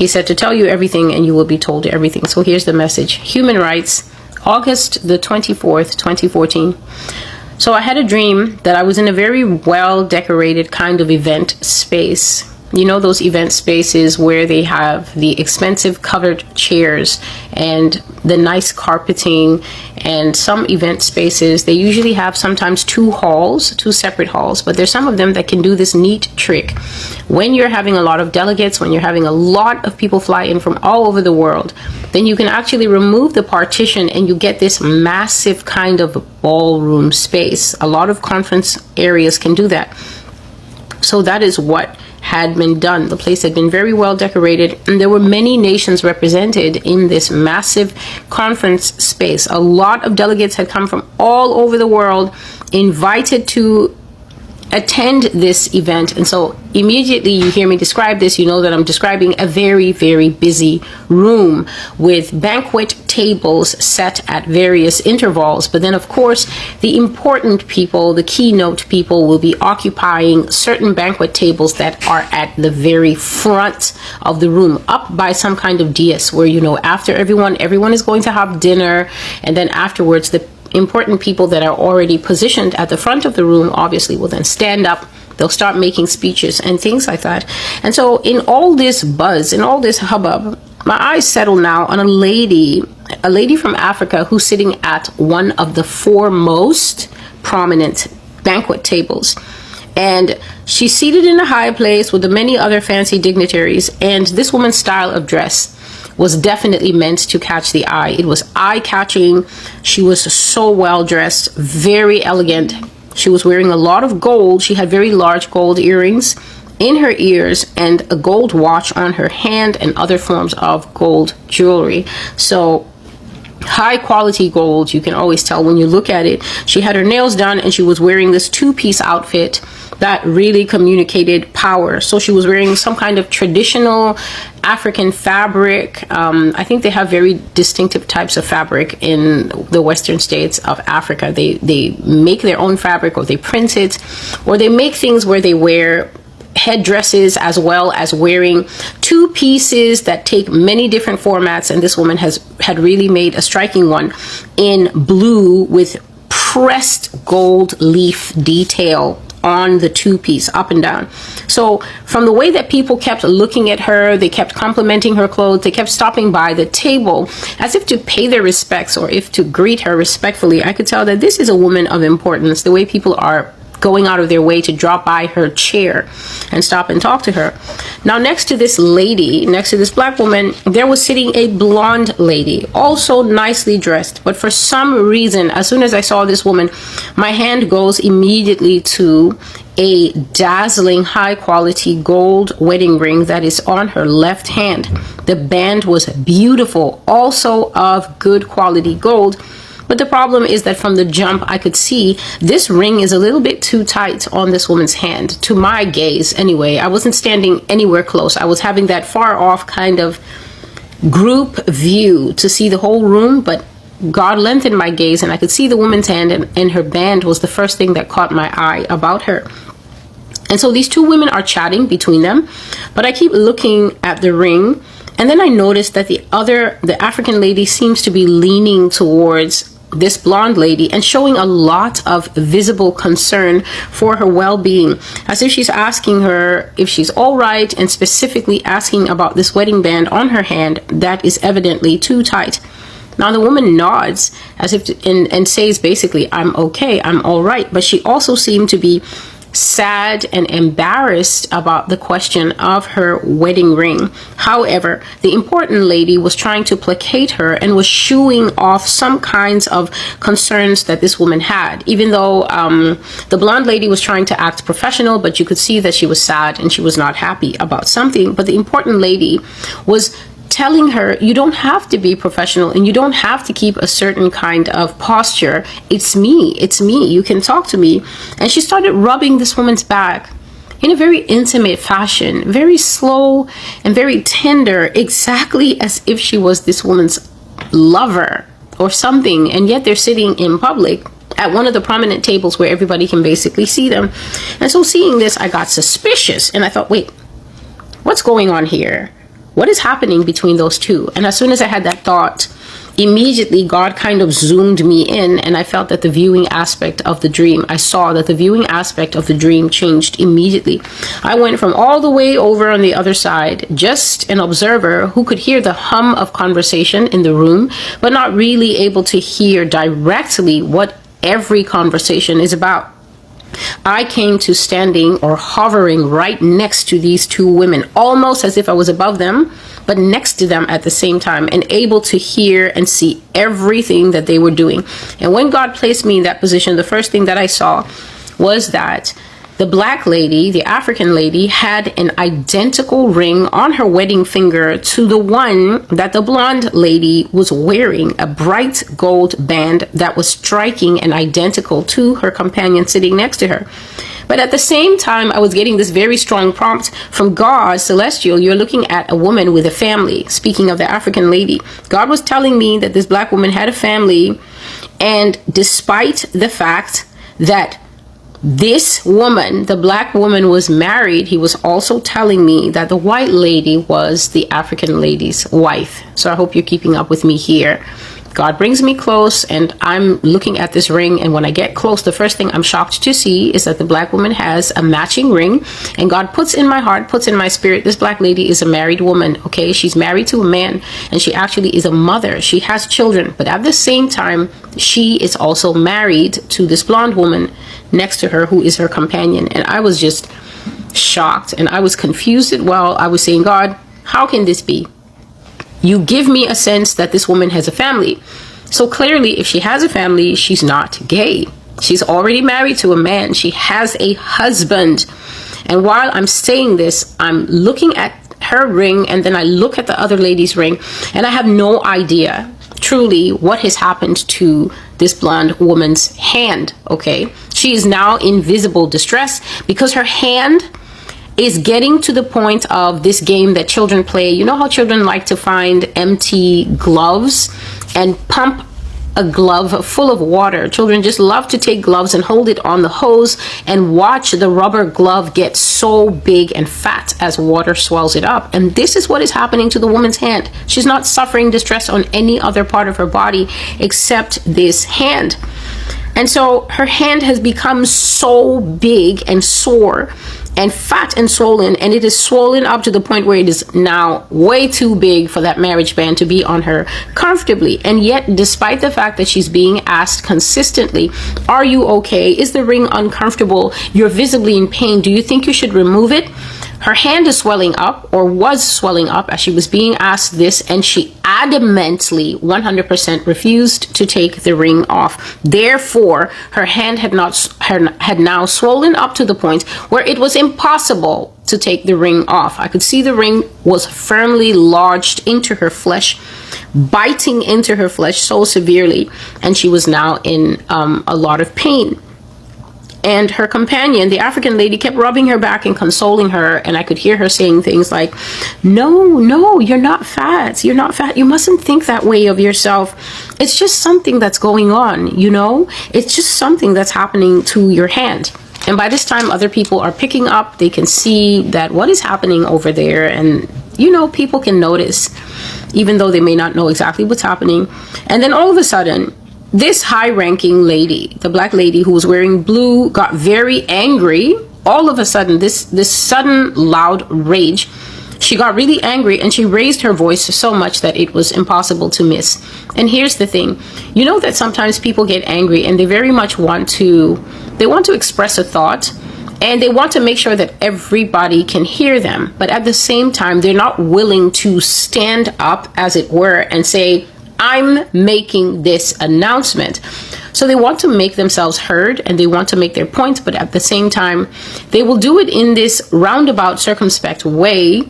He said to tell you everything and you will be told everything. So here's the message. Human rights, August the 24th, 2014. So I had a dream that I was in a very well decorated kind of event space. You know, those event spaces where they have the expensive covered chairs and the nice carpeting, and some event spaces, they usually have sometimes two separate halls, but there's some of them that can do this neat trick. When you're having a lot of delegates, when you're having a lot of people fly in from all over the world, then you can actually remove the partition and you get this massive kind of ballroom space. A lot of conference areas can do that. So that is what had been done. The place had been very well decorated, and there were many nations represented in this massive conference space. A lot of delegates had come from all over the world, invited to attend this event. And so immediately you hear me describe this, you know that I'm describing a very, very busy room with banquet tables set at various intervals. But then, of course, the important people, the keynote people, will be occupying certain banquet tables that are at the very front of the room, up by some kind of dais where, you know, after everyone is going to have dinner, and then afterwards the important people that are already positioned at the front of the room obviously will then stand up. They'll start making speeches and things like that. And so in all this buzz, in all this hubbub, my eyes settle now on a lady from Africa who's sitting at one of the foremost prominent banquet tables. And she's seated in a high place with the many other fancy dignitaries. And this woman's style of dress was definitely meant to catch the eye. It was eye-catching. She was so well dressed, very elegant. She was wearing a lot of gold. She had very large gold earrings in her ears and a gold watch on her hand and other forms of gold jewelry. So high quality gold, you can always tell when you look at it. She had her nails done and she was wearing this two-piece outfit that really communicated power. So she was wearing some kind of traditional African fabric. I think they have very distinctive types of fabric in the western states of Africa. They make their own fabric, or they print it, or they make things where they wear headdresses as well as wearing two pieces that take many different formats. And this woman had really made a striking one in blue with pressed gold leaf detail on the two-piece up and down. So from the way that people kept looking at her, they kept complimenting her clothes, they kept stopping by the table as if to pay their respects or if to greet her respectfully, I could tell that this is a woman of importance. The way people are going out of their way to drop by her chair and stop and talk to her. Now, next to this lady, next to this black woman, there was sitting a blonde lady, also nicely dressed. But for some reason, as soon as I saw this woman, my hand goes immediately to a dazzling high quality gold wedding ring that is on her left hand. The band was beautiful, also of good quality gold. But the problem is that from the jump, I could see this ring is a little bit too tight on this woman's hand, to my gaze anyway. I wasn't standing anywhere close. I was having that far off kind of group view to see the whole room, but God lengthened my gaze and I could see the woman's hand, and her band was the first thing that caught my eye about her. And so these two women are chatting between them, but I keep looking at the ring, and then I noticed that the African lady seems to be leaning towards this blonde lady and showing a lot of visible concern for her well-being, as if she's asking her if she's all right, and specifically asking about this wedding band on her hand that is evidently too tight. Now the woman nods as if and says basically, I'm okay, I'm all right, but she also seemed to be sad and embarrassed about the question of her wedding ring. However, the important lady was trying to placate her and was shooing off some kinds of concerns that this woman had, even though the blonde lady was trying to act professional, but you could see that she was sad and she was not happy about something. But the important lady was telling her, you don't have to be professional and you don't have to keep a certain kind of posture. It's me, you can talk to me. And she started rubbing this woman's back in a very intimate fashion, very slow and very tender, exactly as if she was this woman's lover or something. And yet they're sitting in public at one of the prominent tables where everybody can basically see them. And so seeing this, I got suspicious and I thought, wait, what's going on here? What is happening between those two? And as soon as I had that thought, immediately God kind of zoomed me in, and I felt that the viewing aspect of the dream, I saw that the viewing aspect of the dream changed immediately. I went from all the way over on the other side, just an observer who could hear the hum of conversation in the room, but not really able to hear directly what every conversation is about. I came to standing or hovering right next to these two women, almost as if I was above them, but next to them at the same time, and able to hear and see everything that they were doing. And when God placed me in that position, the first thing that I saw was that the black lady, the African lady, had an identical ring on her wedding finger to the one that the blonde lady was wearing, a bright gold band that was striking and identical to her companion sitting next to her. But at the same time, I was getting this very strong prompt from God, Celestial, you're looking at a woman with a family. Speaking of the African lady, God was telling me that this black woman had a family, and despite the fact that this woman, the black woman, was married, he was also telling me that the white lady was the African lady's wife. So I hope you're keeping up with me here. God brings me close, and I'm looking at this ring, and when I get close, the first thing I'm shocked to see is that the black woman has a matching ring, and God puts in my heart, puts in my spirit, this black lady is a married woman, okay? She's married to a man, and she actually is a mother. She has children, but at the same time, she is also married to this blonde woman next to her who is her companion. And I was just shocked, and I was confused. Well, I was saying, God, how can this be? You give me a sense that this woman has a family. So clearly, if she has a family, she's not gay. She's already married to a man. She has a husband. And while I'm saying this, I'm looking at her ring, and then I look at the other lady's ring, and I have no idea truly what has happened to this blonde woman's hand, okay? She is now in visible distress because her hand is getting to the point of this game that children play. You know how children like to find empty gloves and pump a glove full of water? Children just love to take gloves and hold it on the hose and watch the rubber glove get so big and fat as water swells it up. And this is what is happening to the woman's hand. She's not suffering distress on any other part of her body except this hand. And so her hand has become so big and sore and fat and swollen, and it is swollen up to the point where it is now way too big for that marriage band to be on her comfortably. And yet, despite the fact that she's being asked consistently, are you okay? Is the ring uncomfortable? You're visibly in pain. Do you think you should remove it? Her hand is swelling up, or was swelling up, as she was being asked this, and she adamantly 100% refused to take the ring off. Therefore, her hand had now swollen up to the point where it was impossible to take the ring off. I could see the ring was firmly lodged into her flesh, biting into her flesh so severely, and she was now in a lot of pain. And her companion, the African lady, kept rubbing her back and consoling her. And I could hear her saying things like, no, you're not fat. You're not fat. You mustn't think that way of yourself. It's just something that's going on, you know? It's just something that's happening to your hand. And by this time, other people are picking up. They can see that what is happening over there. And, you know, people can notice, even though they may not know exactly what's happening. And then all of a sudden, this high-ranking lady, the black lady who was wearing blue, got very angry. All of a sudden, this sudden loud rage, she got really angry, and she raised her voice so much that it was impossible to miss. And here's the thing. You know that sometimes people get angry, and they very much want to express a thought, and they want to make sure that everybody can hear them. But at the same time, they're not willing to stand up, as it were, and say, I'm making this announcement. So they want to make themselves heard, and they want to make their point, but at the same time, they will do it in this roundabout, circumspect way,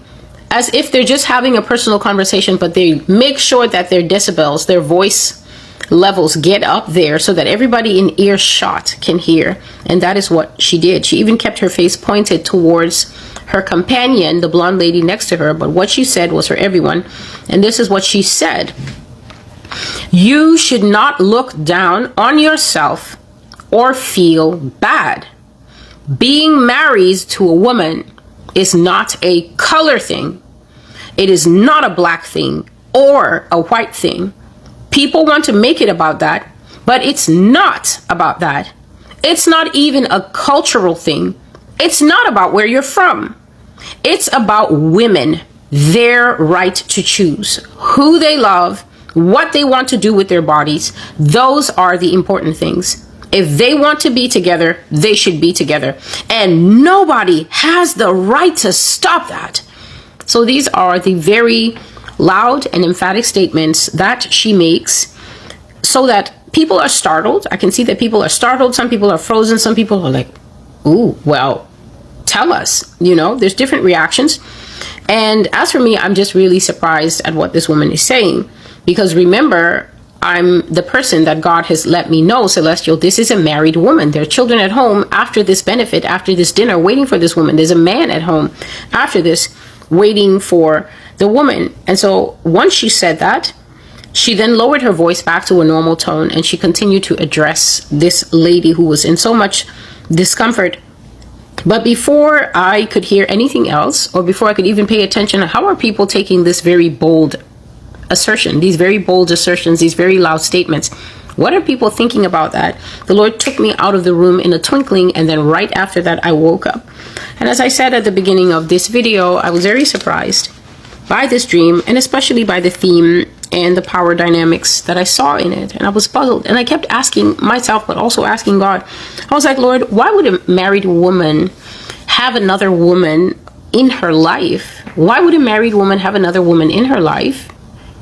as if they're just having a personal conversation, but they make sure that their decibels, their voice levels get up there so that everybody in earshot can hear. And that is what she did. She even kept her face pointed towards her companion, the blonde lady next to her, but what she said was for everyone. And this is what she said. You should not look down on yourself or feel bad. Being married to a woman is not a color thing. It is not a black thing or a white thing. People want to make it about that, but it's not about that. It's not even a cultural thing. It's not about where you're from. It's about women, their right to choose who they love, what they want to do with their bodies. Those are the important things. If they want to be together, they should be together. And nobody has the right to stop that. So these are the very loud and emphatic statements that she makes so that people are startled. I can see that people are startled. Some people are frozen. Some people are like, ooh, well, tell us. There's different reactions. And as for me, I'm just really surprised at what this woman is saying. Because remember, I'm the person that God has let me know, Celestial, this is a married woman. There are children at home after this benefit, after this dinner, waiting for this woman. There's a man at home after this, waiting for the woman. And so once she said that, she then lowered her voice back to a normal tone, and she continued to address this lady who was in so much discomfort. But before I could hear anything else, or before I could even pay attention, how are people taking this very bold assertion, these very bold assertions, these very loud statements? What are people thinking about that? The Lord took me out of the room in a twinkling, and then right after that, I woke up. And as I said at the beginning of this video, I was very surprised by this dream, and especially by the theme and the power dynamics that I saw in it. And I was puzzled, and I kept asking myself, but also asking God. I was like, Lord, why would a married woman have another woman in her life? Why would a married woman have another woman in her life?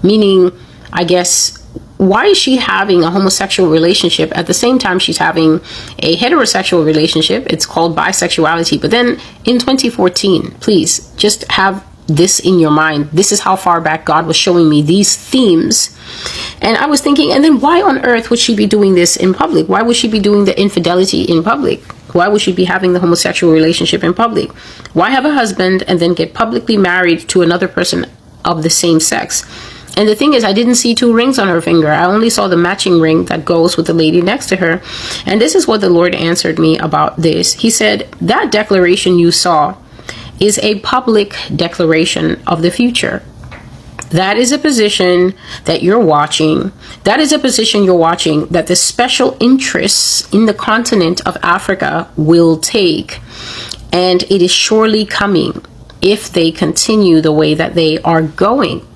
Meaning, I guess, why is she having a homosexual relationship at the same time she's having a heterosexual relationship? It's called bisexuality. But then in 2014, please just have this in your mind. This is how far back God was showing me these themes. And I was thinking, and then why on earth would she be doing this in public? Why would she be doing the infidelity in public? Why would she be having the homosexual relationship in public? Why have a husband and then get publicly married to another person of the same sex? And the thing is, I didn't see 2 rings on her finger. I only saw the matching ring that goes with the lady next to her. And this is what the Lord answered me about this. He said, that declaration you saw is a public declaration of the future. That is a position that you're watching. That is a position you're watching that the special interests in the continent of Africa will take. And it is surely coming if they continue the way that they are going.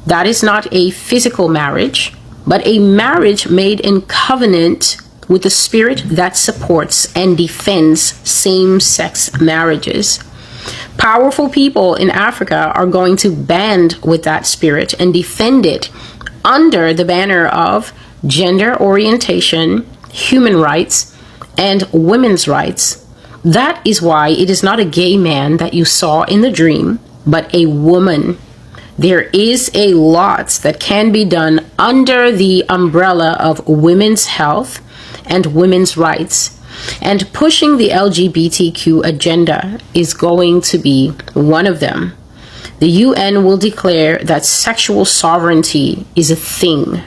That is not a physical marriage, but a marriage made in covenant with the spirit that supports and defends same-sex marriages. Powerful people in Africa are going to band with that spirit and defend it under the banner of gender orientation, human rights, and women's rights. That is why it is not a gay man that you saw in the dream, but a woman. There is a lot that can be done under the umbrella of women's health and women's rights. And pushing the LGBTQ agenda is going to be one of them. The UN will declare that sexual sovereignty is a thing,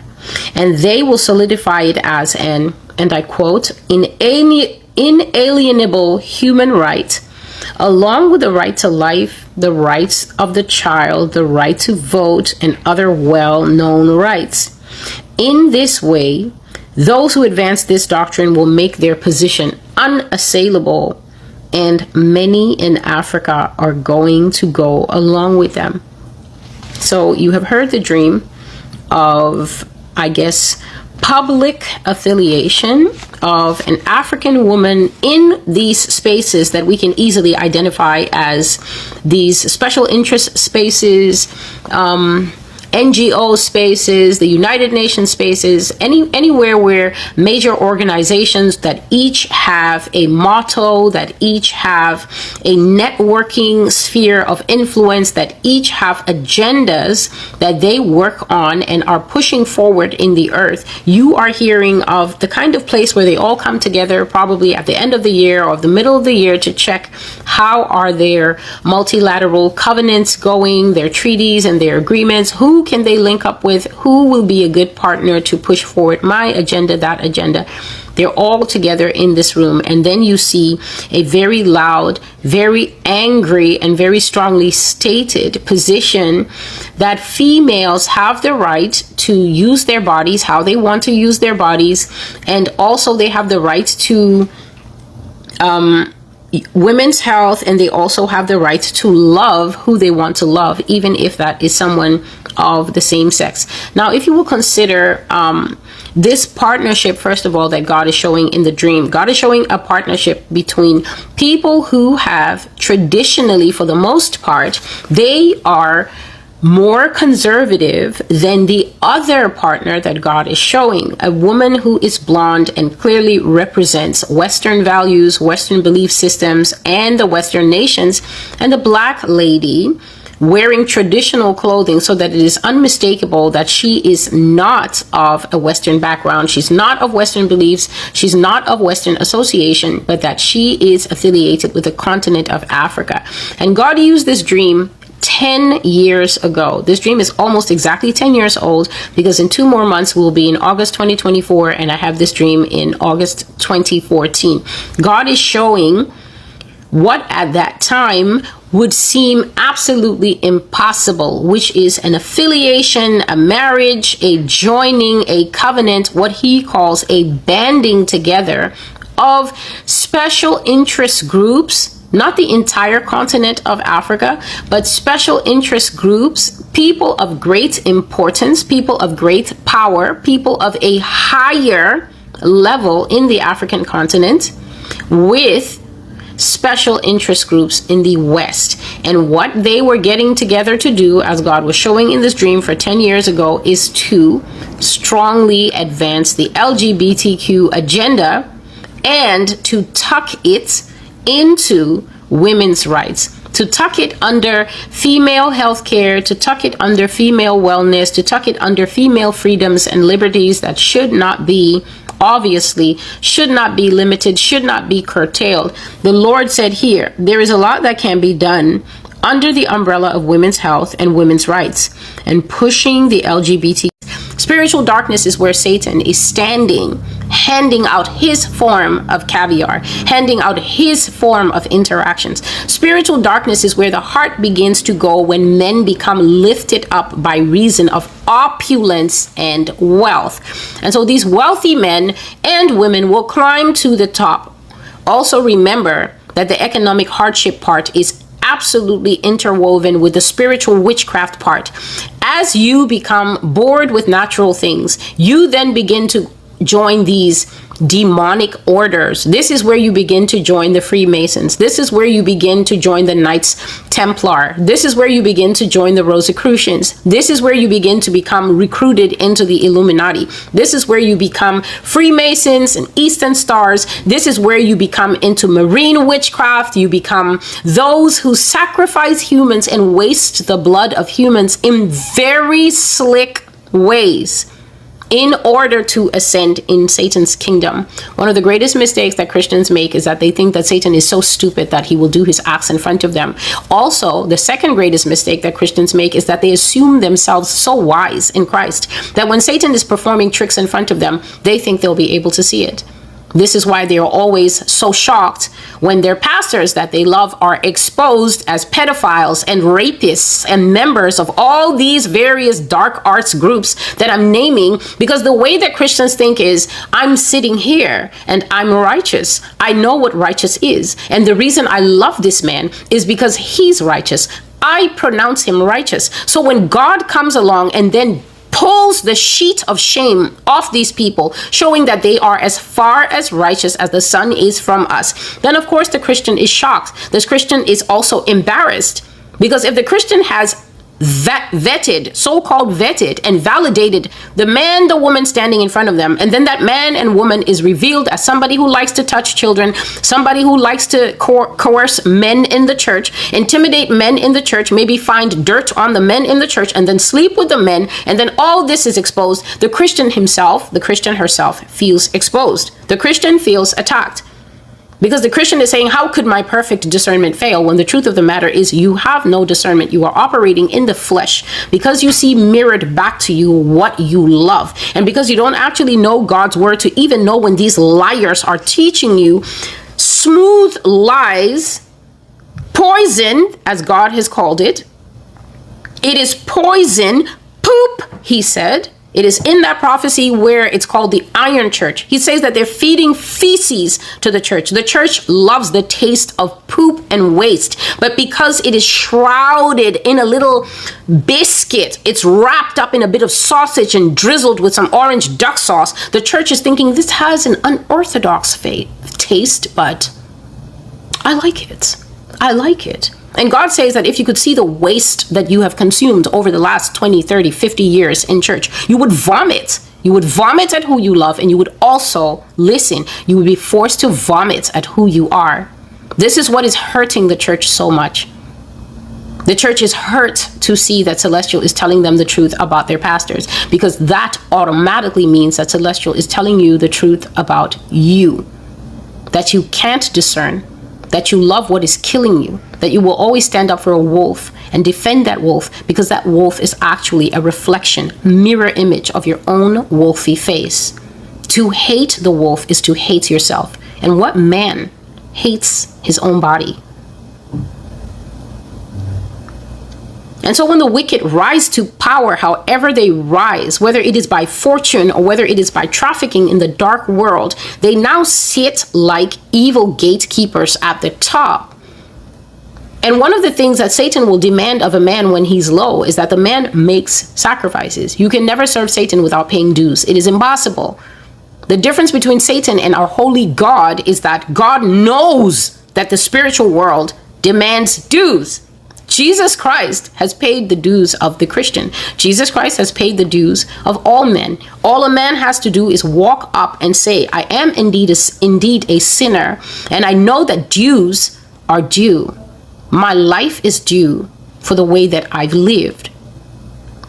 and they will solidify it as an, and I quote, inalienable human right, along with the right to life, the rights of the child, the right to vote, and other well-known rights. In this way, those who advance this doctrine will make their position unassailable, and many in Africa are going to go along with them. So you have heard the dream of, I guess, public affiliation of an African woman in these spaces that we can easily identify as these special interest spaces, NGO spaces, the United Nations spaces, anywhere where major organizations that each have a motto, that each have a networking sphere of influence, that each have agendas that they work on and are pushing forward in the earth. You are hearing of the kind of place where they all come together probably at the end of the year or the middle of the year to check how are their multilateral covenants going, their treaties and their agreements, who who can they link up with, who will be a good partner to push forward my agenda, that agenda. They're all together in this room. And then you see a very loud, very angry, and very strongly stated position that females have the right to use their bodies how they want to use their bodies. And also they have the right to women's health, and they also have the right to love who they want to love, even if that is someone of the same sex. Now, if you will consider this partnership, first of all, that God is showing in the dream, God is showing a partnership between people who have traditionally, for the most part, they are more conservative than the other partner that God is showing. A woman who is blonde and clearly represents Western values, Western belief systems, and the Western nations, and the black lady wearing traditional clothing so that it is unmistakable that she is not of a Western background, she's not of Western beliefs, she's not of Western association, but that she is affiliated with the continent of Africa. And God used this dream 10 years ago. This dream is almost exactly 10 years old, because in 2 more months we'll be in August 2024, and I have this dream in August 2014. God is showing what at that time would seem absolutely impossible, which is an affiliation, a marriage, a joining, a covenant, what he calls a banding together of special interest groups. Not the entire continent of Africa, but special interest groups, people of great importance, people of great power, people of a higher level in the African continent, with special interest groups in the West. And what they were getting together to do, as God was showing in this dream for 10 years ago, is to strongly advance the LGBTQ agenda and to tuck it into women's rights, to tuck it under female healthcare, to tuck it under female wellness, to tuck it under female freedoms and liberties that should not be, obviously, should not be limited, should not be curtailed. The Lord said here, there is a lot that can be done under the umbrella of women's health and women's rights, and pushing the LGBT. Spiritual darkness is where Satan is standing, handing out his form of caviar, handing out his form of interactions. Spiritual darkness is where the heart begins to go when men become lifted up by reason of opulence and wealth. And so these wealthy men and women will climb to the top. Also remember that the economic hardship part is absolutely interwoven with the spiritual witchcraft part. As you become bored with natural things, you then begin to join these demonic orders. This is where you begin to join the Freemasons. This is where you begin to join the Knights Templar. This is where you begin to join the Rosicrucians. This is where you begin to become recruited into the Illuminati. This is where you become Freemasons and Eastern Stars. This is where you become into marine witchcraft. You become those who sacrifice humans and waste the blood of humans in very slick ways in order to ascend in Satan's kingdom. One of the greatest mistakes that Christians make is that they think that Satan is so stupid that he will do his acts in front of them. Also, the second greatest mistake that Christians make is that they assume themselves so wise in Christ that when Satan is performing tricks in front of them, they think they'll be able to see it. This is why they are always so shocked when their pastors that they love are exposed as pedophiles and rapists and members of all these various dark arts groups that I'm naming, because the way that Christians think is, I'm sitting here and I'm righteous. I know what righteous is. And the reason I love this man is because he's righteous. I pronounce him righteous. So when God comes along and then pulls the sheet of shame off these people, showing that they are as far as righteous as the sun is from us, then of course the Christian is shocked. This Christian is also embarrassed, because if the Christian has vetted, so-called vetted and validated the man, the woman standing in front of them, and then that man and woman is revealed as somebody who likes to touch children, somebody who likes to coerce men in the church, intimidate men in the church, maybe find dirt on the men in the church, and then sleep with the men, and then all this is exposed, the Christian himself, the Christian herself feels exposed. The Christian feels attacked. Because the Christian is saying, how could my perfect discernment fail? When the truth of the matter is you have no discernment. You are operating in the flesh because you see mirrored back to you what you love. And because you don't actually know God's word to even know when these liars are teaching you smooth lies, poison, as God has called it. It is poison, poop, he said. It is in that prophecy where it's called the Iron Church. He says that they're feeding feces to the church. The church loves the taste of poop and waste. But because it is shrouded in a little biscuit, it's wrapped up in a bit of sausage and drizzled with some orange duck sauce, the church is thinking this has an unorthodox taste, but I like it. I like it. And God says that if you could see the waste that you have consumed over the last 20, 30, 50 years in church, you would vomit. You would vomit at who you love, and you would also, listen, you would be forced to vomit at who you are. This is what is hurting the church so much. The church is hurt to see that Celestial is telling them the truth about their pastors, because that automatically means that Celestial is telling you the truth about you, that you can't discern, that you love what is killing you, that you will always stand up for a wolf and defend that wolf, because that wolf is actually a reflection, mirror image of your own wolfy face. To hate the wolf is to hate yourself. And what man hates his own body? And so when the wicked rise to power, however they rise, whether it is by fortune or whether it is by trafficking in the dark world, they now sit like evil gatekeepers at the top. And one of the things that Satan will demand of a man when he's low is that the man makes sacrifices. You can never serve Satan without paying dues. It is impossible. The difference between Satan and our holy God is that God knows that the spiritual world demands dues. Jesus Christ has paid the dues of the Christian. Jesus Christ has paid the dues of all men. All a man has to do is walk up and say, I am indeed a sinner, and I know that dues are due. My life is due for the way that I've lived.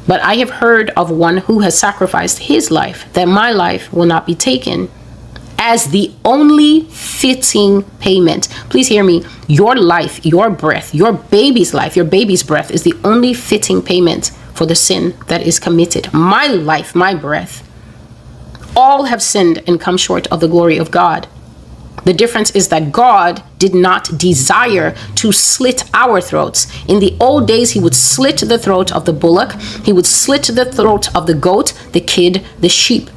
But I have heard of one who has sacrificed his life, that my life will not be taken, as the only fitting payment. Please hear me. Your life, your breath, your baby's life, your baby's breath is the only fitting payment for the sin that is committed. My life, my breath. All have sinned and come short of the glory of God. The difference is that God did not desire to slit our throats. In the old days, he would slit the throat of the bullock. He would slit the throat of the goat, the kid, the sheep.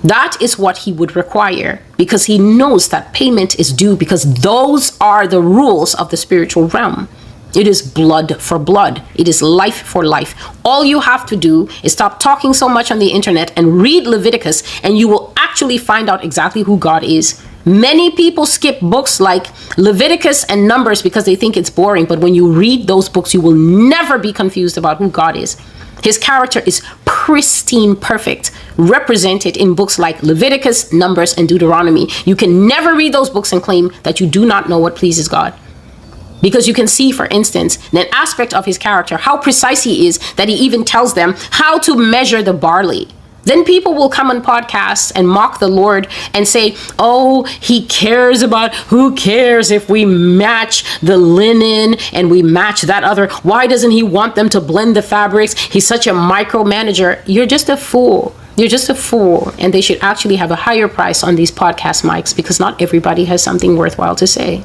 That is what he would require, because he knows that payment is due, because those are the rules of the spiritual realm. It is blood for blood. It is life for life. All you have to do is stop talking so much on the internet and read Leviticus, and you will actually find out exactly who God is. Many people skip books like Leviticus and Numbers because they think it's boring, but when you read those books, you will never be confused about who God is. His character is pristine, perfect, represented in books like Leviticus, Numbers, and Deuteronomy. You can never read those books and claim that you do not know what pleases God. Because you can see, for instance, in an aspect of his character, how precise he is that he even tells them how to measure the barley. Then people will come on podcasts and mock the Lord and say, oh, he cares about, who cares if we match the linen and we match that other? Why doesn't he want them to blend the fabrics? He's such a micromanager. You're just a fool. You're just a fool. And they should actually have a higher price on these podcast mics, because not everybody has something worthwhile to say.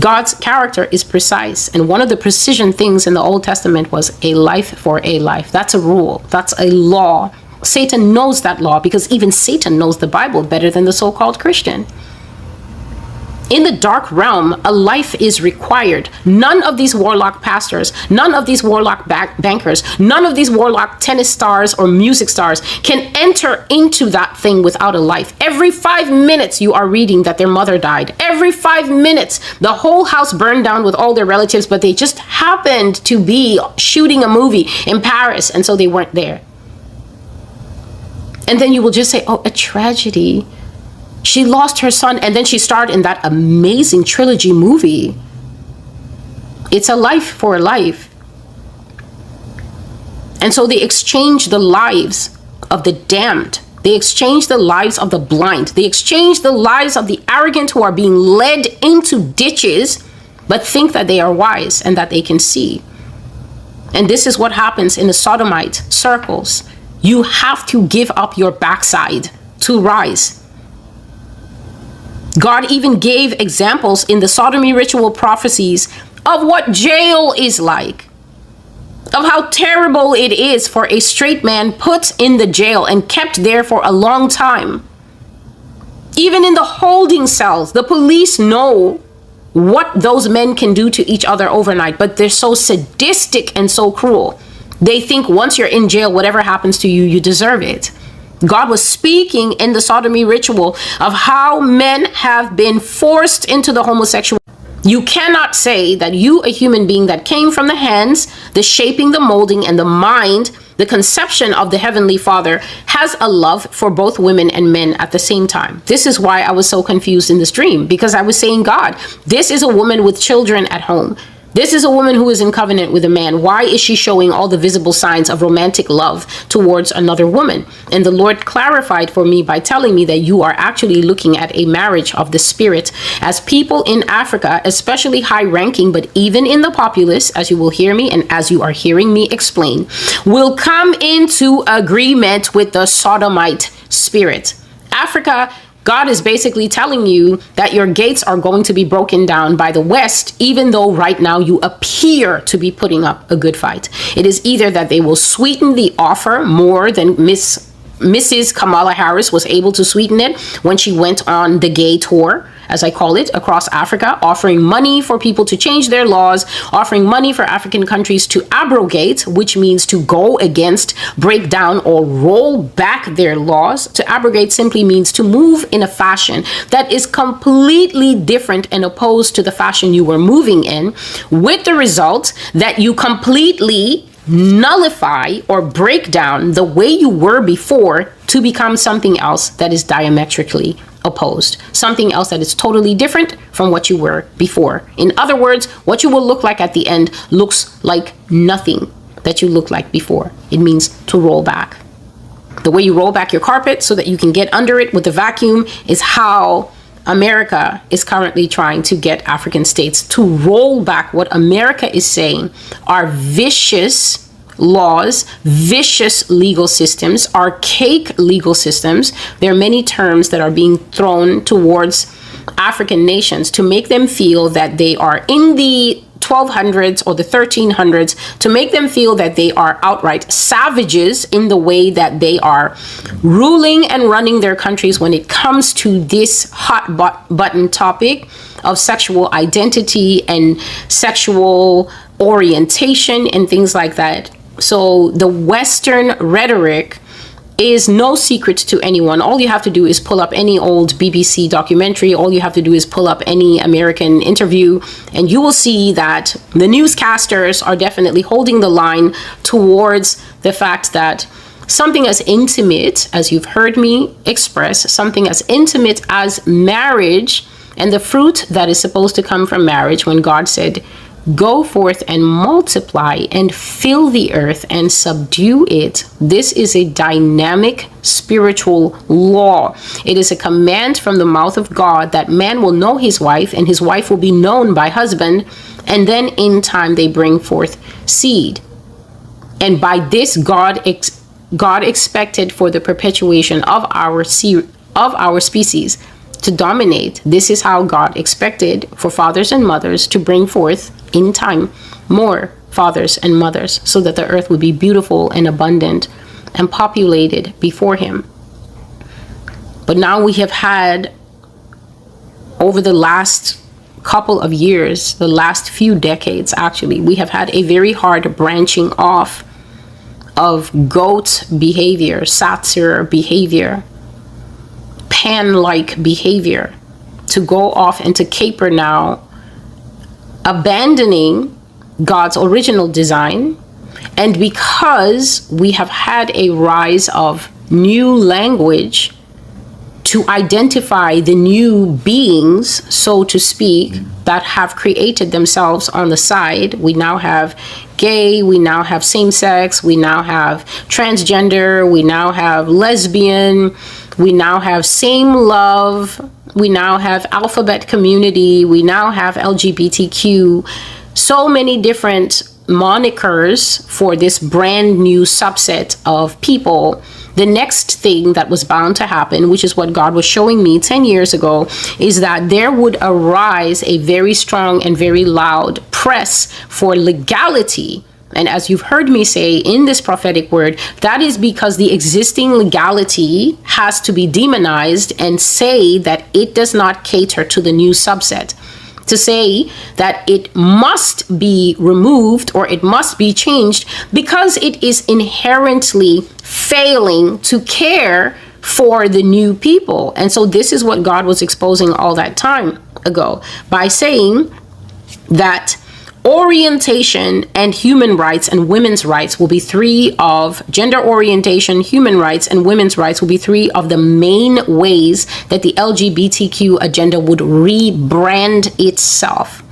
God's character is precise. And one of the precision things in the Old Testament was a life for a life. That's a rule. That's a law. Satan knows that law, because even Satan knows the Bible better than the so-called Christian. In the dark realm, a life is required. None of these warlock pastors, none of these warlock bankers, none of these warlock tennis stars or music stars can enter into that thing without a life. Every 5 minutes you are reading that their mother died. Every 5 minutes the whole house burned down with all their relatives, but they just happened to be shooting a movie in Paris, and so they weren't there. And then you will just say, oh, a tragedy. She lost her son, and then she starred in that amazing trilogy movie. It's a life for a life. And so they exchange the lives of the damned They exchange the lives of the blind. They exchange the lives of the arrogant who are being led into ditches, but think that they are wise and that they can see. And this is what happens in the sodomite circles. You have to give up your backside to rise. God even gave examples in the sodomy ritual prophecies of what jail is like, of how terrible it is for a straight man put in the jail and kept there for a long time. Even in the holding cells, the police know what those men can do to each other overnight, but they're so sadistic and so cruel. They think once you're in jail, whatever happens to you, you deserve it. God was speaking in the sodomy ritual of how men have been forced into the homosexual. You cannot say that you, a human being that came from the hands, the shaping, the molding, and the mind, the conception of the Heavenly Father, has a love for both women and men at the same time. This is why I was so confused in this dream, because I was saying, God, this is a woman with children at home. This is a woman who is in covenant with a man. Why is she showing all the visible signs of romantic love towards another woman? And the Lord clarified for me by telling me that you are actually looking at a marriage of the spirit, as people in Africa, especially high ranking, but even in the populace, as you will hear me and as you are hearing me explain, will come into agreement with the sodomite spirit. Africa, God is basically telling you that your gates are going to be broken down by the West, even though right now you appear to be putting up a good fight. It is either that they will sweeten the offer more than Mrs. Kamala Harris was able to sweeten it when she went on the gay tour, as I call it, across Africa, offering money for people to change their laws, offering money for African countries to abrogate, which means to go against, break down, or roll back their laws. To abrogate simply means to move in a fashion that is completely different and opposed to the fashion you were moving in, with the result that you completely nullify or break down the way you were before to become something else that is diametrically opposed, something else that is totally different from what you were before. In other words, what you will look like at the end looks like nothing that you looked like before. It means to roll back. The way you roll back your carpet so that you can get under it with the vacuum is how America is currently trying to get African states to roll back what America is saying are vicious laws, vicious legal systems, archaic legal systems. There are many terms that are being thrown towards African nations to make them feel that they are in the 1200s or the 1300s, to make them feel that they are outright savages in the way that they are ruling and running their countries when it comes to this hot button topic of sexual identity and sexual orientation and things like that. So the Western rhetoric is no secret to anyone. All you have to do is pull up any old BBC documentary. All you have to do is pull up any American interview, and you will see that the newscasters are definitely holding the line towards the fact that something as intimate, as you've heard me express, something as intimate as marriage and the fruit that is supposed to come from marriage, when God said, go forth and multiply and fill the earth and subdue it. This is a dynamic spiritual law. It is a command from the mouth of God that man will know his wife and his wife will be known by husband. And then in time they bring forth seed. And by this God expected for the perpetuation of our species to dominate. This is how God expected for fathers and mothers to bring forth in time more fathers and mothers, so that the earth would be beautiful and abundant and populated before him. But now we have had, over the last couple of years, the last few decades actually, we have had a very hard branching off of goat behavior, satyr behavior, Pan-like behavior, to go off and to caper now, abandoning God's original design. And because we have had a rise of new language to identify the new beings, so to speak, that have created themselves on the side. We now have gay, we now have same-sex, we now have transgender, we now have lesbian, we now have same love, we now have alphabet community, we now have LGBTQ. So many different monikers for this brand new subset of people. The next thing that was bound to happen, which is what God was showing me 10 years ago, is that there would arise a very strong and very loud press for legality. And as you've heard me say in this prophetic word, that is because the existing legality has to be demonized and say that it does not cater to the new subset. To say that it must be removed or it must be changed because it is inherently failing to care for the new people. And so this is what God was exposing all that time ago by saying that orientation and human rights and women's rights will be three of gender orientation, human rights, and women's rights will be three of the main ways that the LGBTQ agenda would rebrand itself.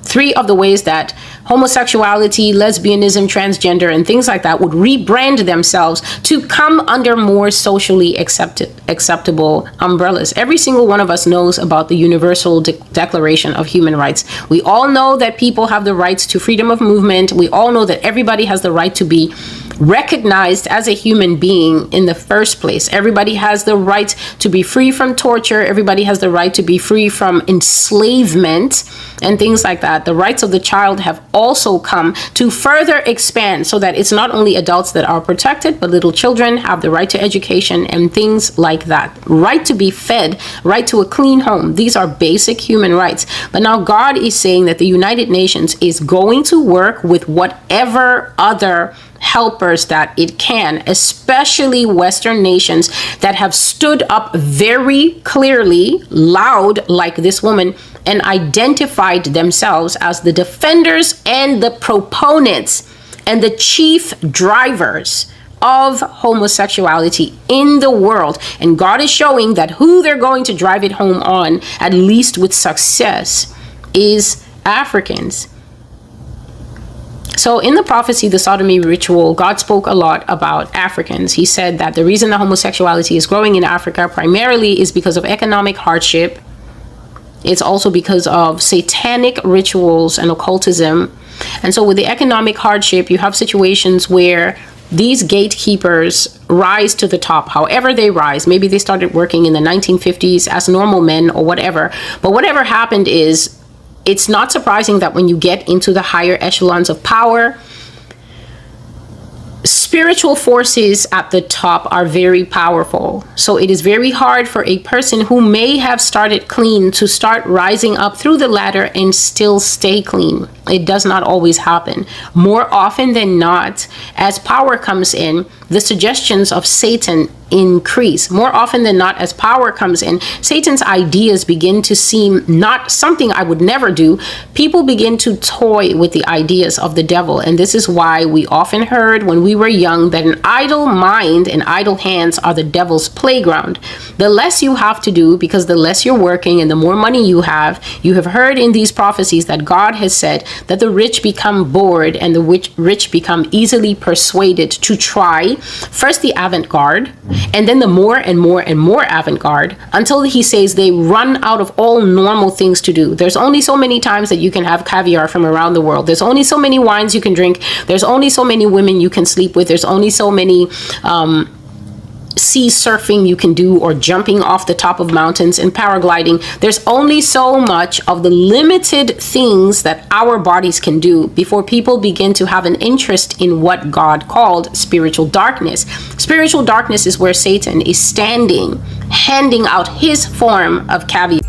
Three of the ways that homosexuality, lesbianism, transgender, and things like that would rebrand themselves to come under more socially acceptable umbrellas. Every single one of us knows about the Universal Declaration of Human Rights. We all know that people have the rights to freedom of movement. We all know that everybody has the right to be recognized as a human being in the first place. Everybody has the right to be free from torture. Everybody has the right to be free from enslavement and things like that. The rights of the child have also come to further expand so that it's not only adults that are protected, but little children have the right to education and things like that. Right to be fed, right to a clean home. These are basic human rights. But now God is saying that the United Nations is going to work with whatever other helpers that it can, especially Western nations that have stood up very clearly, loud, like this woman, and identified themselves as the defenders and the proponents and the chief drivers of homosexuality in the world. And God is showing that who they're going to drive it home on, at least with success, is Africans. So in the prophecy, the sodomy ritual, God spoke a lot about Africans. He said that the reason that homosexuality is growing in Africa primarily is because of economic hardship. It's also because of satanic rituals and occultism. And so with the economic hardship, you have situations where these gatekeepers rise to the top, however they rise. Maybe they started working in the 1950s as normal men or whatever. But whatever happened is, it's not surprising that when you get into the higher echelons of power, spiritual forces at the top are very powerful. So it is very hard for a person who may have started clean to start rising up through the ladder and still stay clean. It does not always happen. More often than not, as power comes in, the suggestions of Satan increase. More often than not, as power comes in, Satan's ideas begin to seem not something I would never do. People begin to toy with the ideas of the devil. And this is why we often heard when we were young that an idle mind and idle hands are the devil's playground. The less you have to do, because the less you're working and the more money you have heard in these prophecies that God has said that the rich become bored and the rich become easily persuaded to try first the avant-garde and then the more and more and more avant-garde until he says they run out of all normal things to do. There's only so many times that you can have caviar from around the world. There's only so many wines you can drink. There's only so many women you can sleep with. There's only so many sea surfing you can do, or jumping off the top of mountains and paragliding. There's only so much of the limited things that our bodies can do before people begin to have an interest in what God called spiritual darkness. Spiritual darkness is where Satan is standing, handing out his form of caviar.